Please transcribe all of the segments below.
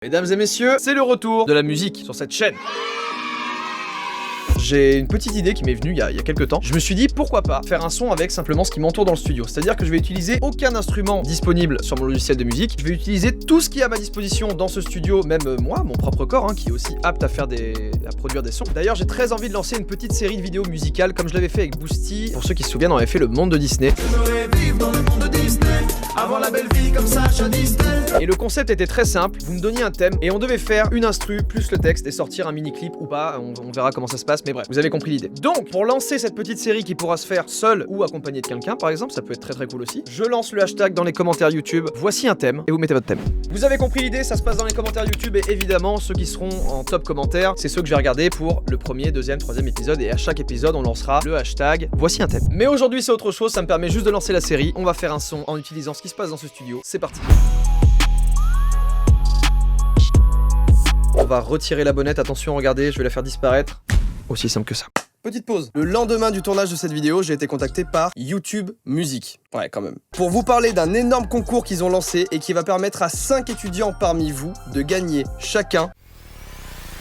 Mesdames et messieurs, c'est le retour de la musique sur cette chaîne. J'ai une petite idée qui m'est venue il y a quelques temps. Je me suis dit pourquoi pas faire un son avec simplement ce qui m'entoure dans le studio. C'est-à-dire que je vais utiliser aucun instrument disponible sur mon logiciel de musique. Je vais utiliser tout ce qui est à ma disposition dans ce studio, même moi, mon propre corps, qui est aussi apte à produire des sons. D'ailleurs, j'ai très envie de lancer une petite série de vidéos musicales comme je l'avais fait avec Boosty. Pour ceux qui se souviennent, on avait fait le monde de Disney. Dans le monde de Disney, avoir la belle vie comme Sacha Disney. Et le concept était très simple, vous me donniez un thème et on devait faire une instru plus le texte et sortir un mini clip ou pas, on verra comment ça se passe, mais bref, vous avez compris l'idée. Donc, pour lancer cette petite série qui pourra se faire seule ou accompagnée de quelqu'un par exemple, ça peut être très cool aussi, je lance le hashtag dans les commentaires YouTube, voici un thème, et vous mettez votre thème. Vous avez compris l'idée, ça se passe dans les commentaires YouTube et évidemment, ceux qui seront en top commentaires, c'est ceux que je vais regarder pour le premier, deuxième, troisième épisode et à chaque épisode, on lancera le hashtag voici un thème. Mais aujourd'hui, c'est autre chose, ça me permet juste de lancer la série, on va faire un son en utilisant ce qui se passe dans ce studio, c'est parti. On va retirer la bonnette, attention, regardez, je vais la faire disparaître. Aussi simple que ça. Petite pause. Le lendemain du tournage de cette vidéo, j'ai été contacté par YouTube Music. Ouais, quand même. Pour vous parler d'un énorme concours qu'ils ont lancé et qui va permettre à 5 étudiants parmi vous de gagner chacun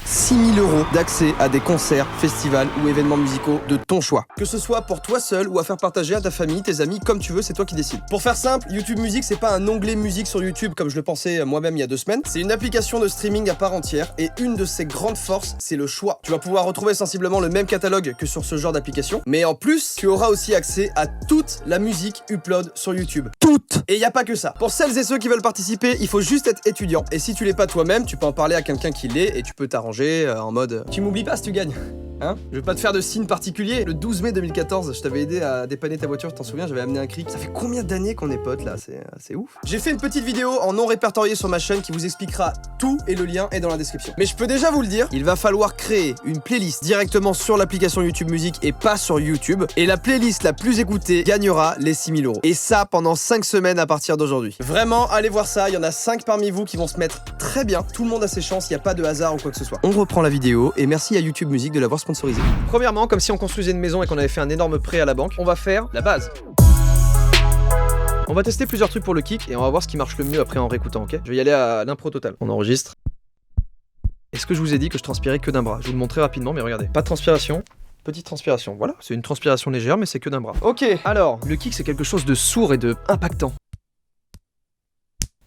6 000 € d'accès à des concerts, festivals ou événements musicaux de ton choix. Que ce soit pour toi seul ou à faire partager à ta famille, tes amis, comme tu veux, c'est toi qui décides. Pour faire simple, YouTube Music, c'est pas un onglet musique sur YouTube comme je le pensais moi-même il y a 2 semaines. C'est une application de streaming à part entière et une de ses grandes forces, c'est le choix. Tu vas pouvoir retrouver sensiblement le même catalogue que sur ce genre d'application, mais en plus, tu auras aussi accès à toute la musique upload sur YouTube. Toute! Et y a pas que ça. Pour celles et ceux qui veulent participer, il faut juste être étudiant. Et si tu l'es pas toi-même, tu peux en parler à quelqu'un qui l'est et tu peux t'arranger en mode tu m'oublies pas si tu gagnes, hein? Je vais pas te faire de signe particulier. Le 12 mai 2014, je t'avais aidé à dépanner ta voiture, tu t'en souviens, j'avais amené un cric. Ça fait combien d'années qu'on est potes là? C'est ouf. J'ai fait une petite vidéo en non répertorié sur ma chaîne qui vous expliquera tout et le lien est dans la description. Mais je peux déjà vous le dire, il va falloir créer une playlist directement sur l'application YouTube Music et pas sur YouTube. Et la playlist la plus écoutée gagnera les 6 000 €. Et ça pendant 5 semaines à partir d'aujourd'hui. Vraiment, allez voir ça, il y en a 5 parmi vous qui vont se mettre très bien. Tout le monde a ses chances, il n'y a pas de hasard ou quoi que ce soit. On reprend la vidéo et merci à YouTube Music de l'avoir sponsorisé. Premièrement, comme si on construisait une maison et qu'on avait fait un énorme prêt à la banque, on va faire la base. On va tester plusieurs trucs pour le kick et on va voir ce qui marche le mieux après en réécoutant, ok? Je vais y aller à l'impro total. On enregistre. Est-ce que je vous ai dit que je transpirais que d'un bras? Je vous le montre très rapidement, mais regardez. Pas de transpiration. Petite transpiration, voilà. C'est une transpiration légère, mais c'est que d'un bras. Ok, alors, le kick c'est quelque chose de sourd et de impactant.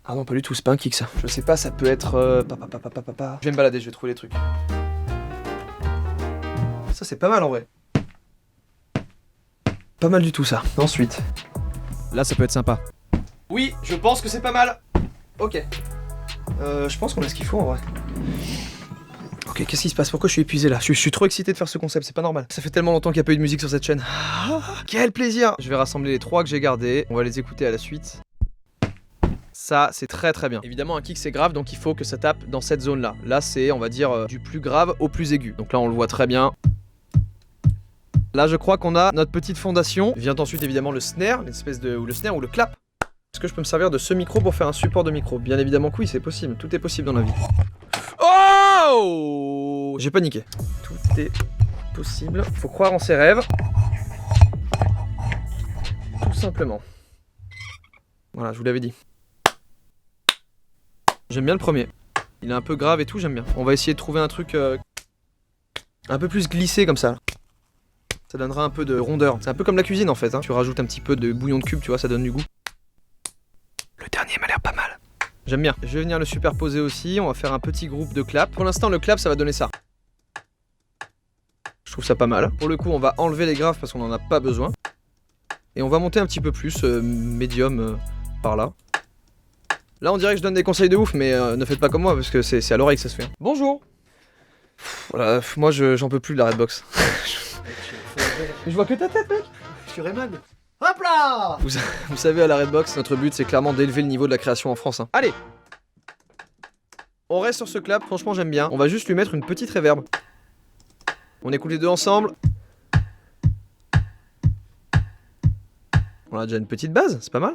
Ah non, pas du tout, c'est pas un kick ça. Je sais pas, ça peut être... Je vais me balader, je vais trouver les trucs. Ça c'est pas mal en vrai. Pas mal du tout ça. Ensuite. Là ça peut être sympa. Oui, je pense que c'est pas mal. Ok. Je pense qu'on a ce qu'il faut en vrai. Ok, qu'est-ce qui se passe? Pourquoi je suis épuisé là? Je suis trop excité de faire ce concept, c'est pas normal. Ça fait tellement longtemps qu'il n'y a pas eu de musique sur cette chaîne. Quel plaisir! Je vais rassembler les 3 que j'ai gardés. On va les écouter à la suite. Ça, c'est très bien. Évidemment, un kick, c'est grave, donc il faut que ça tape dans cette zone-là. Là, c'est, on va dire, du plus grave au plus aigu. Donc là, on le voit très bien. Là, je crois qu'on a notre petite fondation. Vient ensuite, évidemment, le snare, l'espèce de... ou le snare ou le clap. Est-ce que je peux me servir de ce micro pour faire un support de micro? Bien évidemment que oui, c'est possible. Tout est possible dans la vie. Oh! J'ai paniqué. Tout est possible. Faut croire en ses rêves. Tout simplement. Voilà, je vous l'avais dit. J'aime bien le premier. Il est un peu grave et tout, j'aime bien. On va essayer de trouver un truc un peu plus glissé comme ça. Ça donnera un peu de rondeur. C'est un peu comme la cuisine en fait, hein. Tu rajoutes un petit peu de bouillon de cube, tu vois, ça donne du goût. Le dernier m'a l'air pas mal. J'aime bien. Je vais venir le superposer aussi. On va faire un petit groupe de clap. Pour l'instant, le clap, ça va donner ça. Je trouve ça pas mal. Pour le coup, on va enlever les graves parce qu'on en a pas besoin. Et on va monter un petit peu plus, médium par là. Là on dirait que je donne des conseils de ouf, mais ne faites pas comme moi parce que c'est à l'oreille que ça se fait. Bonjour. Voilà, moi j'en peux plus de la Redbox. Je vois que ta tête mec. Je suis Rayman. Hop là. Vous savez à la Redbox, notre but c'est clairement d'élever le niveau de la création en France, hein. Allez. On reste sur ce clap, franchement j'aime bien. On va juste lui mettre une petite reverb. On écoute les deux ensemble. On a déjà une petite base, c'est pas mal.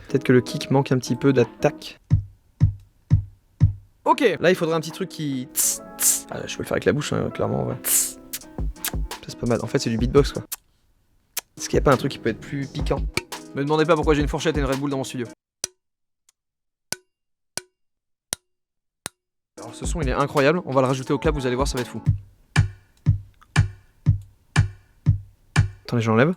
Peut-être que le kick manque un petit peu d'attaque. Ok, là il faudrait un petit truc qui... Ah, je peux le faire avec la bouche, hein, clairement, ouais. Ça c'est pas mal, en fait c'est du beatbox quoi. Est-ce qu'il n'y a pas un truc qui peut être plus piquant? Me demandez pas pourquoi j'ai une fourchette et une Red Bull dans mon studio. Alors ce son il est incroyable, on va le rajouter au clap, vous allez voir ça va être fou. Attendez, j'enlève.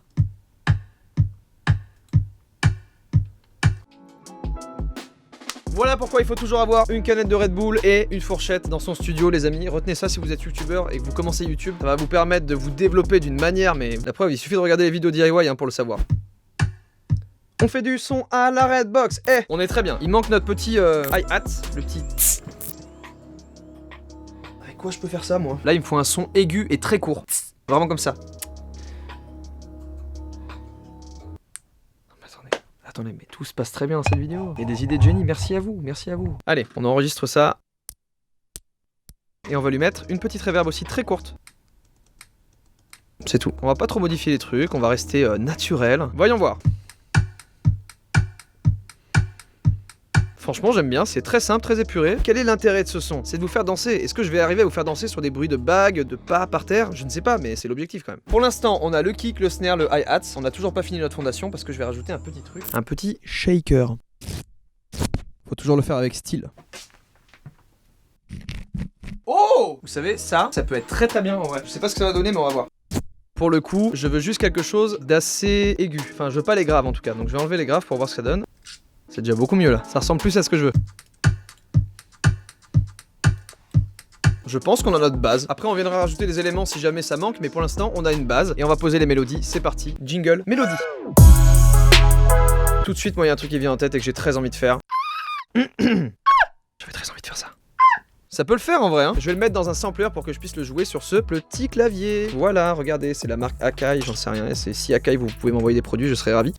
Voilà pourquoi il faut toujours avoir une canette de Red Bull et une fourchette dans son studio, les amis. Retenez ça si vous êtes youtubeur et que vous commencez YouTube. Ça va vous permettre de vous développer d'une manière, mais la preuve, il suffit de regarder les vidéos DIY pour le savoir. On fait du son à la Redbox. On est très bien. Il manque notre petit hi-hat, le petit tss. Avec quoi je peux faire ça, moi? Là, il me faut un son aigu et très court. Vraiment comme ça. Attendez, mais tout se passe très bien dans cette vidéo. Il y a des idées de génie, merci à vous, merci à vous. Allez, on enregistre ça. Et on va lui mettre une petite reverb aussi très courte. C'est tout. On va pas trop modifier les trucs, on va rester naturel. Voyons voir. Franchement, j'aime bien, c'est très simple, très épuré. Quel est l'intérêt de ce son? C'est de vous faire danser. Est-ce que je vais arriver à vous faire danser sur des bruits de bagues, de pas par terre? Je ne sais pas, mais c'est l'objectif quand même. Pour l'instant, on a le kick, le snare, le hi-hat. On n'a toujours pas fini notre fondation parce que je vais rajouter un petit truc. Un petit shaker. Faut toujours le faire avec style. Oh! Vous savez, ça peut être très bien en vrai. Je sais pas ce que ça va donner, mais on va voir. Pour le coup, je veux juste quelque chose d'assez aigu. Enfin, je veux pas les graves en tout cas. Donc je vais enlever les graves pour voir ce que ça donne. C'est déjà beaucoup mieux là, ça ressemble plus à ce que je veux. Je pense qu'on a notre base. Après on viendra rajouter des éléments si jamais ça manque, mais pour l'instant on a une base et on va poser les mélodies. C'est parti, jingle, mélodie. Tout de suite moi il y a un truc qui vient en tête et que j'ai très envie de faire. J'avais très envie de faire ça. Ça peut le faire en vrai, hein. Je vais le mettre dans un sampler pour que je puisse le jouer sur ce petit clavier. Voilà, regardez, c'est la marque Akai, j'en sais rien. C'est si Akai vous pouvez m'envoyer des produits, je serais ravi.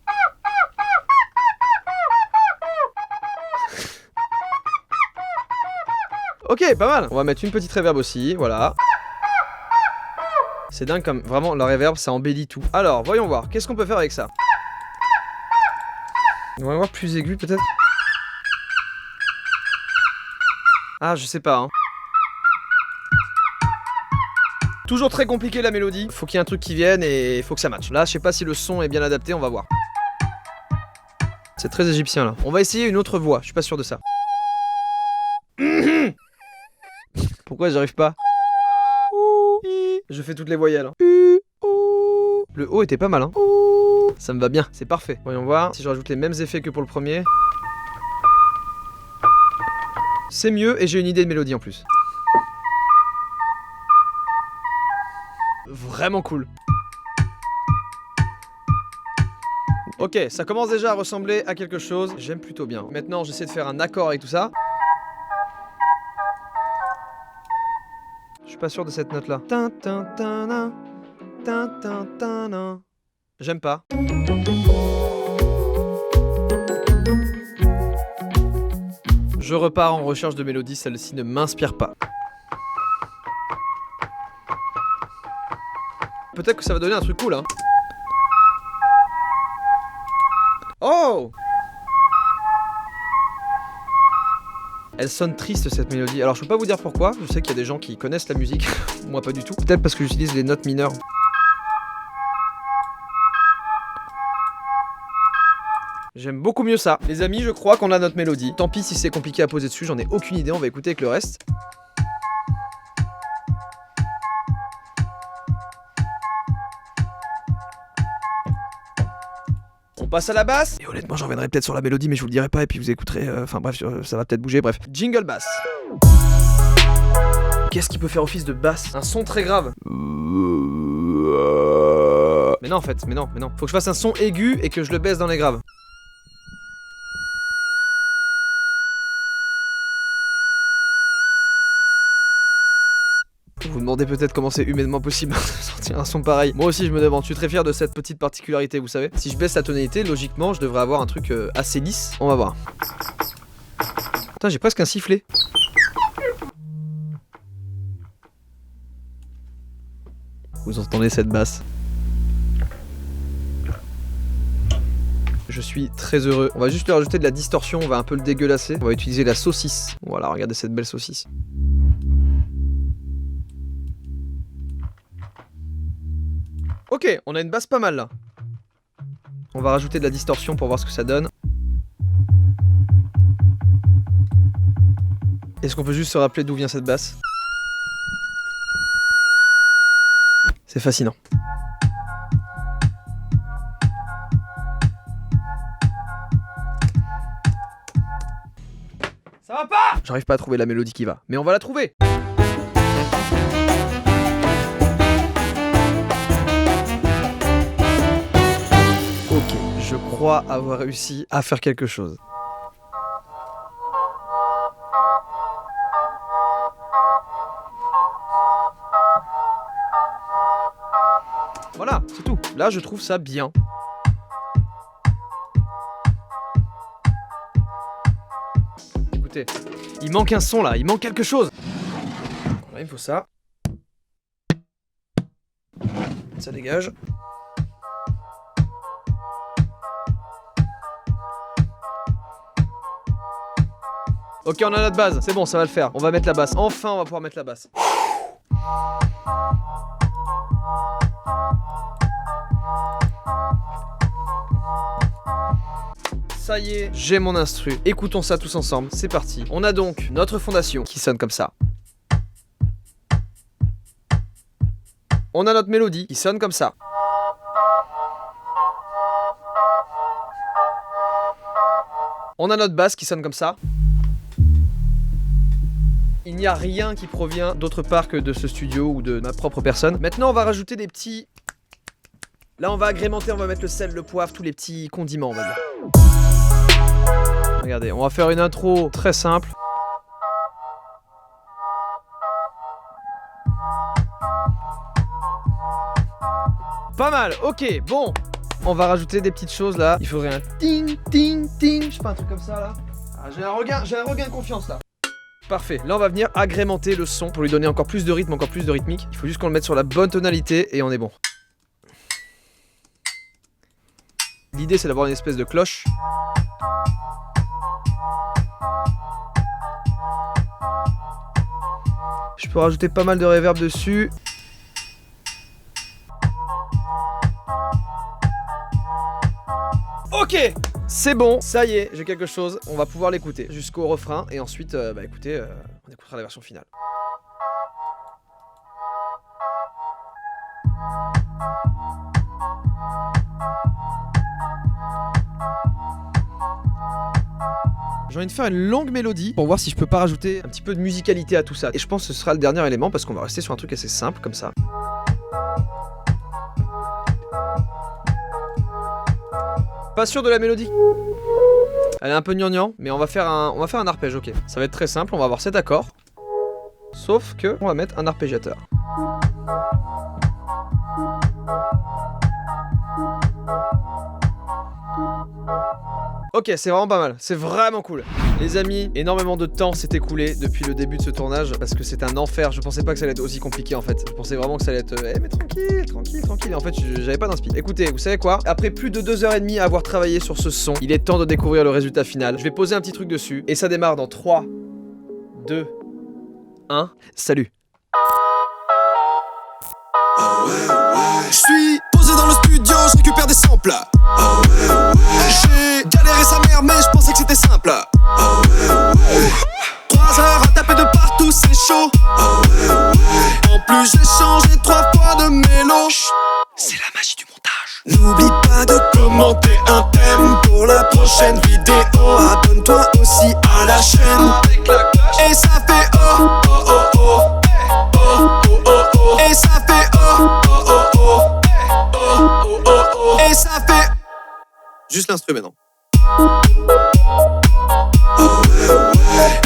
Ok, pas mal. On va mettre une petite reverb aussi, voilà. C'est dingue comme, vraiment, la reverb, ça embellit tout. Alors, voyons voir, qu'est-ce qu'on peut faire avec ça? On va voir plus aigu, peut-être. Ah, je sais pas, hein. Toujours très compliqué la mélodie. Faut qu'il y ait un truc qui vienne et faut que ça matche. Là, je sais pas si le son est bien adapté, on va voir. C'est très égyptien, là. On va essayer une autre voix, je suis pas sûr de ça. Pourquoi j'arrive pas? Je fais toutes les voyelles. Le O était pas mal, hein. Ça me va bien, c'est parfait. Voyons voir si je rajoute les mêmes effets que pour le premier. C'est mieux et j'ai une idée de mélodie en plus. Vraiment cool. Ok, ça commence déjà à ressembler à quelque chose. J'aime plutôt bien. Maintenant, j'essaie de faire un accord avec tout ça. Je suis pas sûr de cette note là. J'aime pas. Je repars en recherche de mélodie, celle-ci ne m'inspire pas. Peut-être que ça va donner un truc cool, hein. Oh! Elle sonne triste cette mélodie. Alors je peux pas vous dire pourquoi, je sais qu'il y a des gens qui connaissent la musique, moi pas du tout. Peut-être parce que j'utilise les notes mineures. J'aime beaucoup mieux ça. Les amis, je crois qu'on a notre mélodie. Tant pis si c'est compliqué à poser dessus, j'en ai aucune idée, on va écouter avec le reste. On passe à la basse. Et honnêtement, j'en reviendrai peut-être sur la mélodie, mais je vous le dirai pas et puis vous écouterez. Enfin bref, ça va peut-être bouger. Bref, jingle basse. Qu'est-ce qui peut faire office de basse? Un son très grave. Mais non en fait, mais non. Faut que je fasse un son aigu et que je le baisse dans les graves. Vous vous demandez peut-être comment c'est humainement possible de sortir un son pareil. Moi aussi je me demande, je suis très fier de cette petite particularité, vous savez. Si je baisse la tonalité, logiquement je devrais avoir un truc assez lisse. On va voir. Putain, j'ai presque un sifflet. Vous entendez cette basse? Je suis très heureux. On va juste lui rajouter de la distorsion, on va un peu le dégueulasser. On va utiliser la saucisse. Voilà, regardez cette belle saucisse. Ok, on a une basse pas mal là. On va rajouter de la distorsion pour voir ce que ça donne. Est-ce qu'on peut juste se rappeler d'où vient cette basse? C'est fascinant. Ça va pas! J'arrive pas à trouver la mélodie qui va, mais on va la trouver! Ok, je crois avoir réussi à faire quelque chose. Voilà, c'est tout. Là, je trouve ça bien. Écoutez, il manque un son là, il manque quelque chose. Là, il me faut ça. Ça dégage. Ok, on a notre base, c'est bon, ça va le faire. On va mettre la basse. Enfin, on va pouvoir mettre la basse. Ça y est, j'ai mon instru. Écoutons ça tous ensemble, c'est parti. On a donc notre fondation qui sonne comme ça. On a notre mélodie qui sonne comme ça. On a notre basse qui sonne comme ça. Il n'y a rien qui provient d'autre part que de ce studio ou de ma propre personne. Maintenant, on va rajouter des petits... Là, on va agrémenter, on va mettre le sel, le poivre, tous les petits condiments, on va dire. Regardez, on va faire une intro très simple. Pas mal, ok, bon. On va rajouter des petites choses là. Il faudrait un ting, ting, ting. Je sais pas, un truc comme ça là. Ah, j'ai un regain de confiance là. Parfait, là on va venir agrémenter le son pour lui donner encore plus de rythme, encore plus de rythmique. Il faut juste qu'on le mette sur la bonne tonalité et on est bon. L'idée c'est d'avoir une espèce de cloche. Je peux rajouter pas mal de reverb dessus. Ok, c'est bon, ça y est, j'ai quelque chose. On va pouvoir l'écouter jusqu'au refrain et ensuite, écoutez, on écoutera la version finale. J'ai envie de faire une longue mélodie pour voir si je peux pas rajouter un petit peu de musicalité à tout ça. Et je pense que ce sera le dernier élément parce qu'on va rester sur un truc assez simple comme ça. Pas sûr de la mélodie. Elle est un peu gnangnan, mais on va faire un arpège, ok. Ça va être très simple, on va avoir 7 accords. Sauf que on va mettre un arpégiateur. Ok, c'est vraiment pas mal, c'est vraiment cool. Les amis, énormément de temps s'est écoulé depuis le début de ce tournage parce que c'est un enfer. Je pensais pas que ça allait être aussi compliqué en fait. Je pensais vraiment que ça allait être mais tranquille, tranquille, tranquille. Et en fait, j'avais pas d'inspi. Écoutez, vous savez quoi? Après plus de 2h30 à avoir travaillé sur ce son, il est temps de découvrir le résultat final. Je vais poser un petit truc dessus et ça démarre dans 3, 2, 1. Salut. Je suis posé dans le studio, je récupère des samples. J'ai galéré sa mère, mais je pensais que c'était simple. 3 heures à taper de partout, c'est chaud. En plus, j'ai changé 3 fois de mélo. C'est la magie du montage. N'oublie pas de commenter un thème pour la prochaine vidéo. Abonne-toi aussi à la chaîne. Et ça fait oh oh oh oh. Oh oh oh oh. Et ça fait oh oh oh oh. Oh oh oh oh. Et ça fait Juste l'instru maintenant. oh ouais ouais.